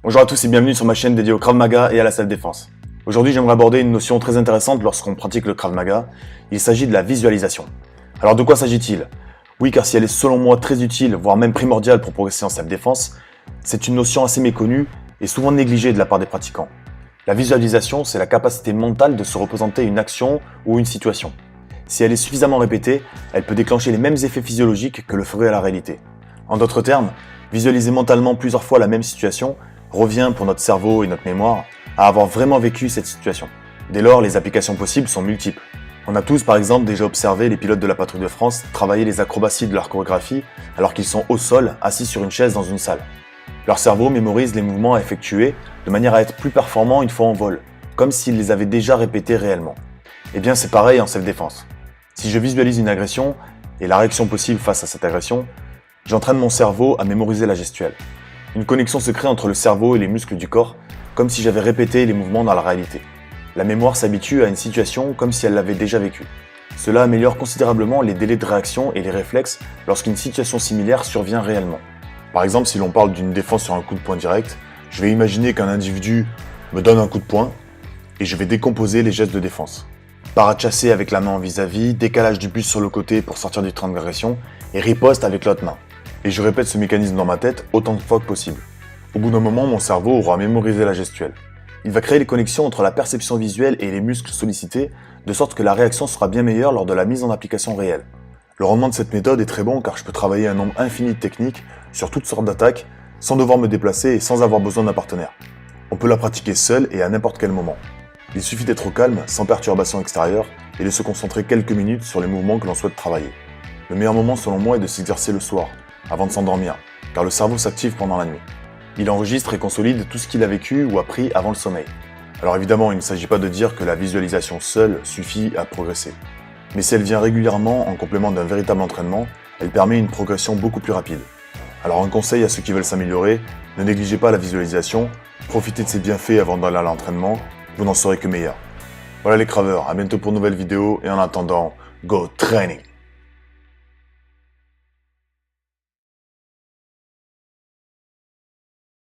Bonjour à tous et bienvenue sur ma chaîne dédiée au Krav Maga et à la self-défense. Aujourd'hui, j'aimerais aborder une notion très intéressante lorsqu'on pratique le Krav Maga. Il s'agit de la visualisation. Alors de quoi s'agit-il? Oui, car si elle est selon moi très utile, voire même primordiale pour progresser en self-défense, c'est une notion assez méconnue et souvent négligée de la part des pratiquants. La visualisation, c'est la capacité mentale de se représenter une action ou une situation. Si elle est suffisamment répétée, elle peut déclencher les mêmes effets physiologiques que le ferait la réalité. En d'autres termes, visualiser mentalement plusieurs fois la même situation revient pour notre cerveau et notre mémoire à avoir vraiment vécu cette situation. Dès lors, les applications possibles sont multiples. On a tous par exemple déjà observé les pilotes de la patrouille de France travailler les acrobaties de leur chorégraphie alors qu'ils sont au sol, assis sur une chaise dans une salle. Leur cerveau mémorise les mouvements à effectuer de manière à être plus performant une fois en vol, comme s'ils les avaient déjà répétés réellement. Et bien c'est pareil en self-défense. Si je visualise une agression et la réaction possible face à cette agression, j'entraîne mon cerveau à mémoriser la gestuelle. Une connexion se crée entre le cerveau et les muscles du corps, comme si j'avais répété les mouvements dans la réalité. La mémoire s'habitue à une situation comme si elle l'avait déjà vécue. Cela améliore considérablement les délais de réaction et les réflexes lorsqu'une situation similaire survient réellement. Par exemple, si l'on parle d'une défense sur un coup de poing direct, je vais imaginer qu'un individu me donne un coup de poing et je vais décomposer les gestes de défense. Parade chassée avec la main en vis-à-vis, décalage du buste sur le côté pour sortir du train d'agression et riposte avec l'autre main. Et je répète ce mécanisme dans ma tête autant de fois que possible. Au bout d'un moment, mon cerveau aura mémorisé la gestuelle. Il va créer les connexions entre la perception visuelle et les muscles sollicités, de sorte que la réaction sera bien meilleure lors de la mise en application réelle. Le rendement de cette méthode est très bon car je peux travailler un nombre infini de techniques sur toutes sortes d'attaques, sans devoir me déplacer et sans avoir besoin d'un partenaire. On peut la pratiquer seul et à n'importe quel moment. Il suffit d'être au calme, sans perturbation extérieure, et de se concentrer quelques minutes sur les mouvements que l'on souhaite travailler. Le meilleur moment selon moi est de s'exercer le soir, avant de s'endormir, car le cerveau s'active pendant la nuit. Il enregistre et consolide tout ce qu'il a vécu ou appris avant le sommeil. Alors évidemment, il ne s'agit pas de dire que la visualisation seule suffit à progresser. Mais si elle vient régulièrement en complément d'un véritable entraînement, elle permet une progression beaucoup plus rapide. Alors un conseil à ceux qui veulent s'améliorer, ne négligez pas la visualisation, profitez de ses bienfaits avant d'aller à l'entraînement, vous n'en serez que meilleur. Voilà les craveurs, à bientôt pour une nouvelle vidéo et en attendant, go training!